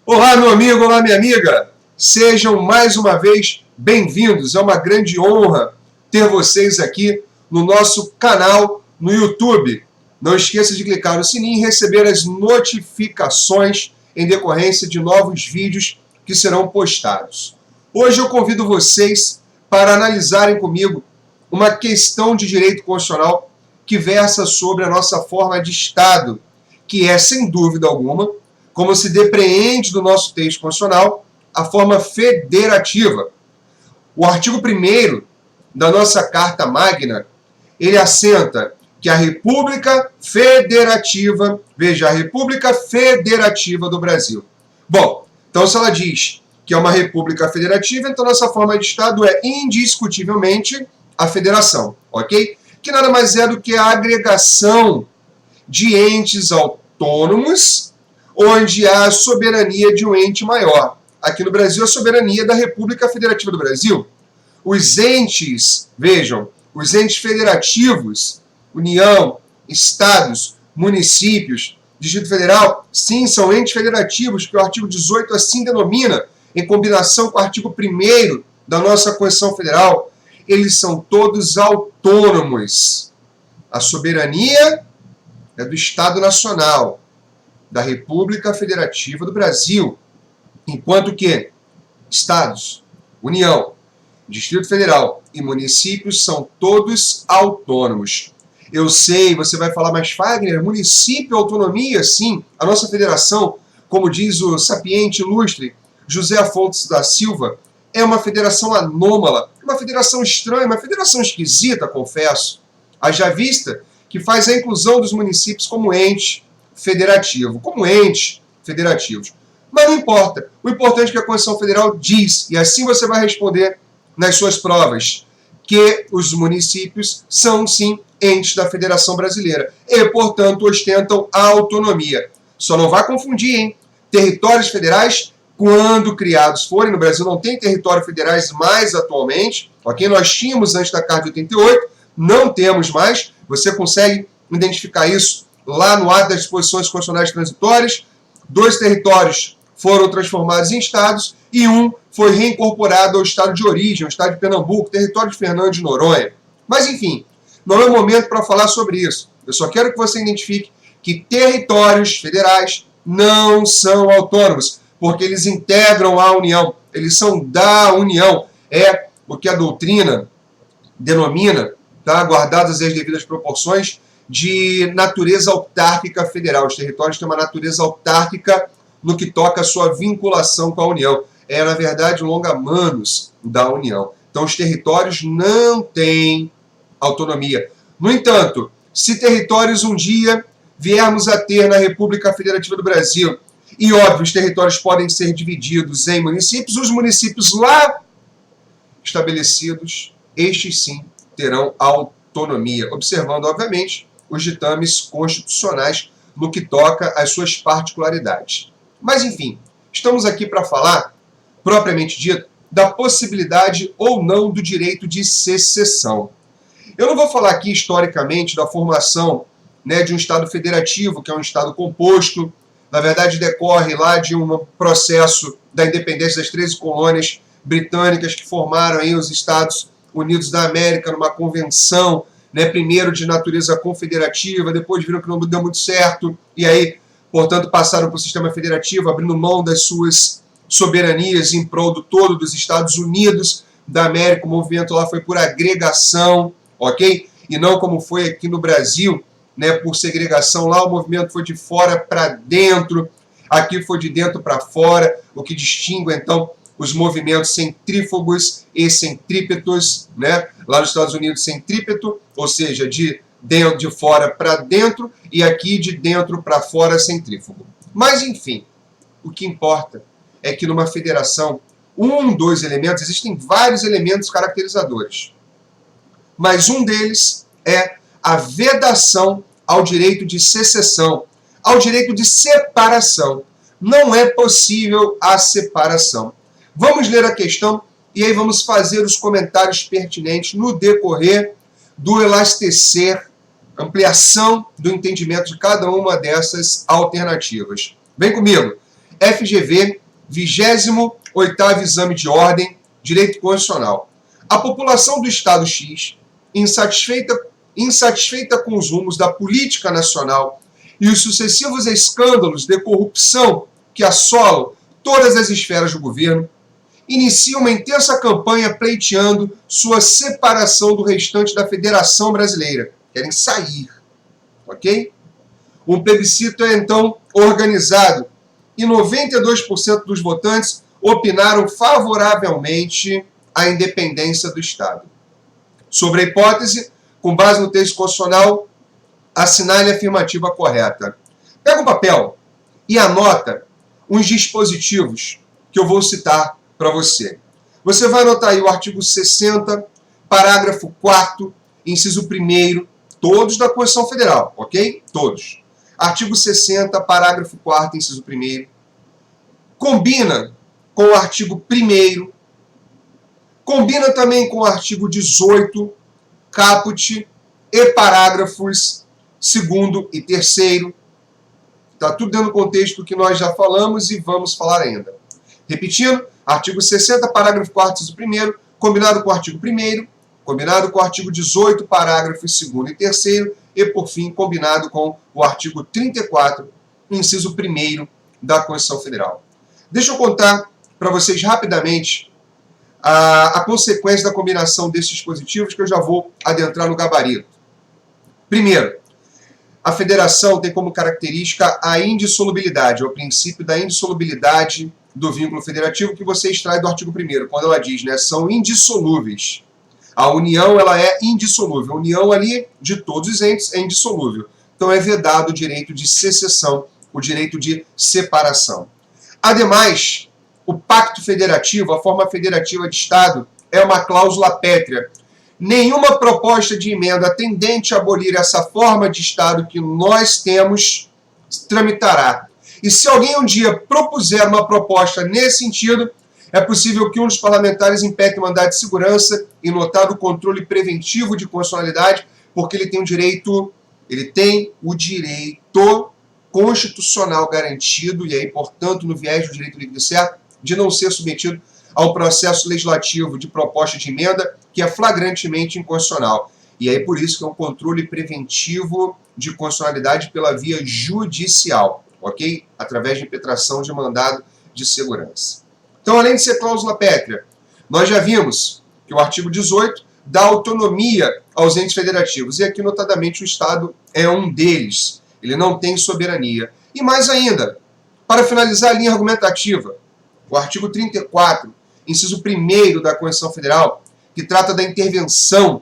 Olá, meu amigo, olá, minha amiga. Sejam mais uma vez bem-vindos. É uma grande honra ter vocês aqui no nosso canal no YouTube. Não esqueça de clicar no sininho e receber as notificações em decorrência de novos vídeos que serão postados. Hoje eu convido vocês para analisarem comigo uma questão de direito constitucional que versa sobre a nossa forma de Estado, que é, sem dúvida alguma, como se depreende do nosso texto constitucional, a forma federativa. O artigo 1º da nossa Carta Magna, ele assenta que a República Federativa, veja, a República Federativa do Brasil. Bom, então se ela diz que é uma República Federativa, então nossa forma de Estado é indiscutivelmente a federação, ok? Que nada mais é do que a agregação de entes autônomos onde há a soberania de um ente maior. Aqui no Brasil, a soberania da República Federativa do Brasil. Os entes, vejam, os entes federativos, União, Estados, municípios, Distrito Federal, sim, são entes federativos, que o artigo 18 assim denomina, em combinação com o artigo 1º da nossa Constituição Federal. Eles são todos autônomos. A soberania é do Estado Nacional, da República Federativa do Brasil, enquanto que Estados, União, Distrito Federal e municípios são todos autônomos. Eu sei, você vai falar, mas Fagner, município, autonomia, sim. A nossa federação, como diz o sapiente ilustre José Afonso da Silva, é uma federação anômala, uma federação estranha, uma federação esquisita, confesso. Haja vista que faz a inclusão dos municípios como ente federativo, como entes federativos. Mas não importa. O importante é que a Constituição Federal diz, e assim você vai responder nas suas provas, que os municípios são, sim, entes da Federação Brasileira e, portanto, ostentam a autonomia. Só não vá confundir, hein? Territórios federais, quando criados forem, no Brasil não tem territórios federais mais atualmente, ok? Nós tínhamos antes da Carta de 88, não temos mais. Você consegue identificar isso lá no ato das disposições constitucionais transitórias. 2 territórios foram transformados em estados e um foi reincorporado ao estado de origem, o estado de Pernambuco, território de Fernando de Noronha. Mas, enfim, não é o momento para falar sobre isso. Eu só quero que você identifique que territórios federais não são autônomos, porque eles integram a União, eles são da União. É o que a doutrina denomina, tá, guardadas as devidas proporções, de natureza autárquica federal. Os territórios têm uma natureza autárquica no que toca a sua vinculação com a União. É, na verdade, o longa-manus da União. Então, os territórios não têm autonomia. No entanto, se territórios um dia viermos a ter na República Federativa do Brasil, e óbvio, os territórios podem ser divididos em municípios, os municípios lá estabelecidos, estes sim terão autonomia, observando, obviamente, os ditames constitucionais no que toca às suas particularidades. Mas, enfim, estamos aqui para falar, propriamente dito, da possibilidade ou não do direito de secessão. Eu não vou falar aqui, historicamente, da formação, né, de um Estado federativo, que é um Estado composto. Na verdade, decorre lá de um processo da independência das 13 colônias britânicas que formaram aí os Estados Unidos da América numa convenção, né, primeiro de natureza confederativa, depois viram que não deu muito certo, e aí, portanto, passaram para o sistema federativo, abrindo mão das suas soberanias em prol do todo dos Estados Unidos da América. O movimento lá foi por agregação, ok? E não como foi aqui no Brasil, né, por segregação. Lá o movimento foi de fora para dentro, aqui foi de dentro para fora, o que distingue, então, os movimentos centrífugos e centrípetos, né? Lá nos Estados Unidos, centrípeto, ou seja, de fora para dentro, e aqui de dentro para fora, centrífugo. Mas, enfim, o que importa é que numa federação, um dos elementos, existem vários elementos caracterizadores, mas um deles é a vedação ao direito de secessão, ao direito de separação. Não é possível a separação. Vamos ler a questão e aí vamos fazer os comentários pertinentes no decorrer do elastecer, ampliação do entendimento de cada uma dessas alternativas. Vem comigo. FGV, 28º Exame de Ordem, Direito Constitucional. A população do Estado X, insatisfeita com os rumos da política nacional e os sucessivos escândalos de corrupção que assolam todas as esferas do governo, inicia uma intensa campanha pleiteando sua separação do restante da Federação Brasileira. Querem sair, ok? Um plebiscito é então organizado e 92% dos votantes opinaram favoravelmente à independência do Estado. Sobre a hipótese, com base no texto constitucional, assinale a afirmativa correta. Pega um papel e anota uns dispositivos que eu vou citar para você. Você vai anotar aí o artigo 60, parágrafo 4º, inciso 1º, todos da Constituição Federal, ok? Todos. Artigo 60, parágrafo 4º, inciso 1º. Combina com o artigo 1º. Combina também com o artigo 18, caput, e parágrafos 2º e 3º. Está tudo dentro do contexto que nós já falamos e vamos falar ainda. Repetindo, artigo 60, parágrafo 4º, inciso 1º, combinado com o artigo 1º, combinado com o artigo 18, parágrafos 2º e 3º, e, por fim, combinado com o artigo 34, inciso 1º da Constituição Federal. Deixa eu contar para vocês rapidamente a consequência da combinação desses dispositivos, que eu já vou adentrar no gabarito. Primeiro, a federação tem como característica a indissolubilidade, o princípio da indissolubilidade do vínculo federativo, que você extrai do artigo 1º, quando ela diz, né, são indissolúveis. A união, ela é indissolúvel. A união ali de todos os entes é indissolúvel. Então é vedado o direito de secessão, o direito de separação. Ademais, o pacto federativo, a forma federativa de Estado, é uma cláusula pétrea. Nenhuma proposta de emenda tendente a abolir essa forma de Estado que nós temos tramitará. E se alguém um dia propuser uma proposta nesse sentido, é possível que um dos parlamentares impetre o mandado de segurança e notar o controle preventivo de constitucionalidade, porque ele tem o direito constitucional garantido, e aí, portanto, no viés do direito livre e certo, de não ser submetido ao processo legislativo de proposta de emenda, que é flagrantemente inconstitucional. E aí, por isso que é um controle preventivo de constitucionalidade pela via judicial, ok? Através de impetração de mandado de segurança. Então, além de ser cláusula pétrea, nós já vimos que o artigo 18 dá autonomia aos entes federativos, e aqui, notadamente, o Estado é um deles. Ele não tem soberania. E mais ainda, para finalizar a linha argumentativa, o artigo 34, inciso 1º da Constituição Federal, que trata da intervenção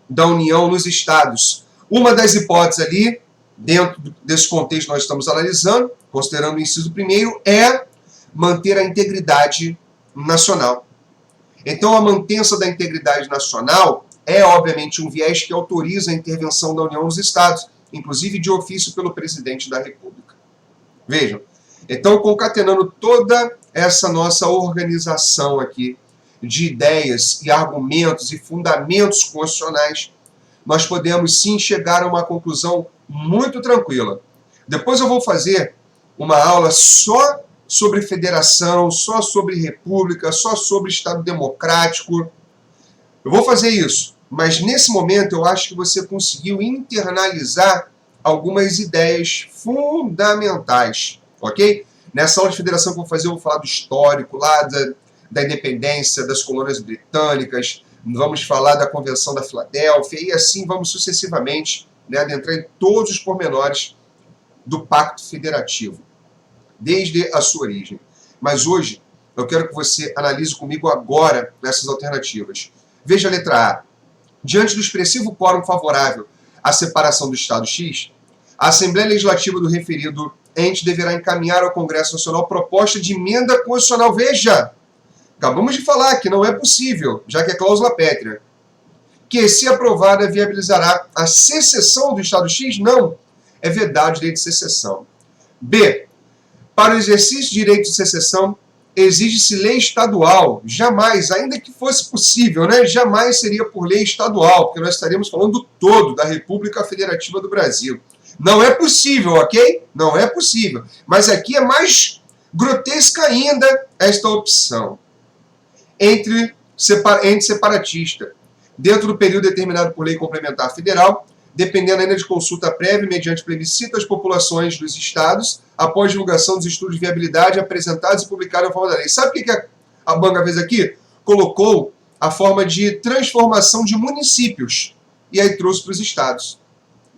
da União nos Estados. Uma das hipóteses ali, dentro desse contexto que nós estamos analisando, considerando o inciso 1º, é manter a integridade nacional. Então, a mantença da integridade nacional é, obviamente, um viés que autoriza a intervenção da União nos Estados, inclusive de ofício pelo presidente da República. Vejam, então, concatenando toda essa nossa organização aqui de ideias e argumentos e fundamentos constitucionais, nós podemos sim chegar a uma conclusão muito tranquila. Depois eu vou fazer uma aula só sobre federação, só sobre república, só sobre Estado democrático. Eu vou fazer isso, mas nesse momento eu acho que você conseguiu internalizar algumas ideias fundamentais, ok? Nessa aula de federação que eu vou fazer, eu vou falar do histórico lá da independência das colônias britânicas, vamos falar da Convenção da Filadélfia, e assim vamos sucessivamente, né, adentrar em todos os pormenores do Pacto Federativo, desde a sua origem. Mas hoje, eu quero que você analise comigo agora essas alternativas. Veja a letra A. Diante do expressivo quórum favorável à separação do Estado X, a Assembleia Legislativa do referido ente deverá encaminhar ao Congresso Nacional proposta de emenda constitucional. Veja, acabamos de falar que não é possível, já que é cláusula pétrea, que, se aprovada, viabilizará a secessão do Estado X? Não, é vedado o direito de secessão. B. Para o exercício de direito de secessão, exige-se lei estadual. Jamais, ainda que fosse possível, né? Jamais seria por lei estadual, porque nós estaríamos falando do todo da República Federativa do Brasil. Não é possível, ok? Não é possível. Mas aqui é mais Grotesca ainda esta opção entre separatista, dentro do período determinado por lei complementar federal, dependendo ainda de consulta prévia mediante plebiscito às populações dos estados, após divulgação dos estudos de viabilidade apresentados e publicados na forma da lei. Sabe o que a banca fez aqui? Colocou a forma de transformação de municípios e aí trouxe para os estados.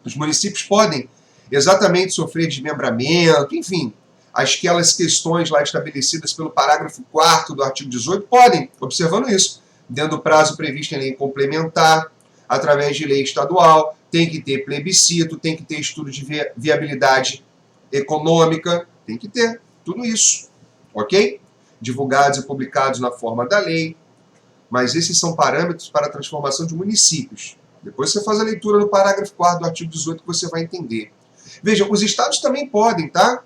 Os municípios podem exatamente sofrer desmembramento, enfim, aquelas questões lá estabelecidas pelo parágrafo 4º do artigo 18 podem, observando isso, dentro do prazo previsto em lei complementar, através de lei estadual, tem que ter plebiscito, tem que ter estudo de viabilidade econômica, tem que ter tudo isso, ok? Divulgados e publicados na forma da lei, mas esses são parâmetros para a transformação de municípios. Depois você faz a leitura no parágrafo 4º do artigo 18 que você vai entender. Veja, os estados também podem, tá?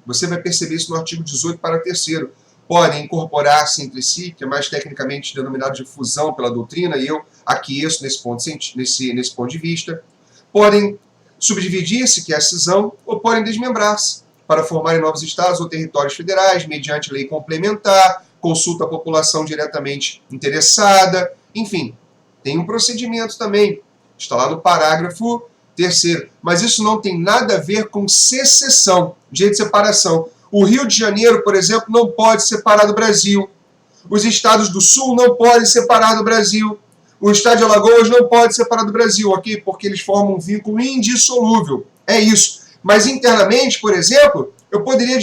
Você vai perceber isso no artigo 18, parágrafo 3º. Podem incorporar-se entre si, que é mais tecnicamente denominado de fusão pela doutrina, e eu aqueço nesse ponto de vista. Podem subdividir-se, que é a cisão, ou podem desmembrar-se, para formarem novos estados ou territórios federais, mediante lei complementar, consulta à população diretamente interessada, enfim, tem um procedimento também, está lá no parágrafo 3º, mas isso não tem nada a ver com secessão, direito de separação. O Rio de Janeiro, por exemplo, não pode separar do Brasil. Os estados do Sul não podem separar do Brasil. O estado de Alagoas não pode separar do Brasil, ok? Porque eles formam um vínculo indissolúvel. É isso. Mas internamente, por exemplo, eu poderia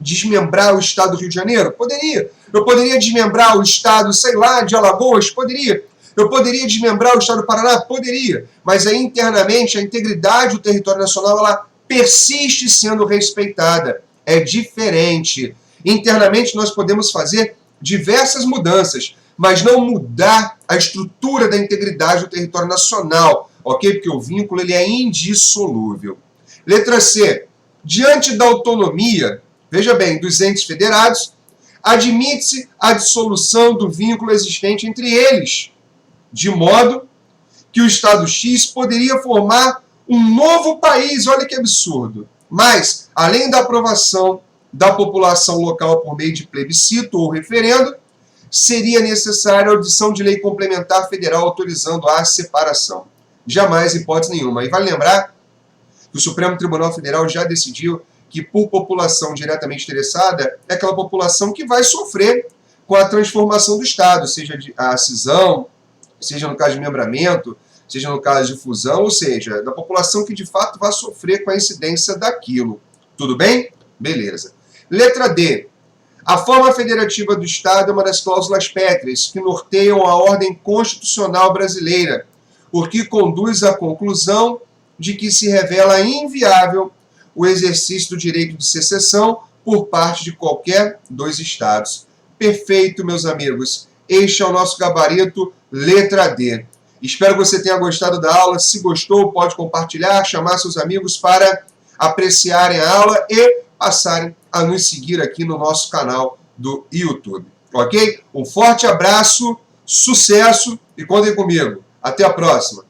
desmembrar o estado do Rio de Janeiro? Poderia. Eu poderia desmembrar o estado, sei lá, de Alagoas? Poderia. Eu poderia desmembrar o estado do Paraná? Poderia. Mas aí, internamente, a integridade do território nacional, ela persiste sendo respeitada. É diferente. Internamente, nós podemos fazer diversas mudanças, mas não mudar a estrutura da integridade do território nacional, ok? Porque o vínculo ele é indissolúvel. Letra C. Diante da autonomia, veja bem, dos entes federados, admite-se a dissolução do vínculo existente entre eles, de modo que o Estado X poderia formar um novo país. Olha que absurdo. Mas, além da aprovação da população local por meio de plebiscito ou referendo, seria necessária a audição de lei complementar federal autorizando a separação. Jamais, hipótese nenhuma. E vale lembrar que o Supremo Tribunal Federal já decidiu que, por população diretamente interessada, é aquela população que vai sofrer com a transformação do Estado, seja a cisão, seja no caso de membramento, seja no caso de fusão, ou seja, da população que de fato vai sofrer com a incidência daquilo. Tudo bem? Beleza. Letra D. A forma federativa do Estado é uma das cláusulas pétreas que norteiam a ordem constitucional brasileira, o que conduz à conclusão de que se revela inviável o exercício do direito de secessão por parte de qualquer dos Estados. Perfeito, meus amigos. Este é o nosso gabarito, letra D. Espero que você tenha gostado da aula. Se gostou, pode compartilhar, chamar seus amigos para apreciarem a aula e passarem a nos seguir aqui no nosso canal do YouTube. Ok? Um forte abraço, sucesso e contem comigo. Até a próxima.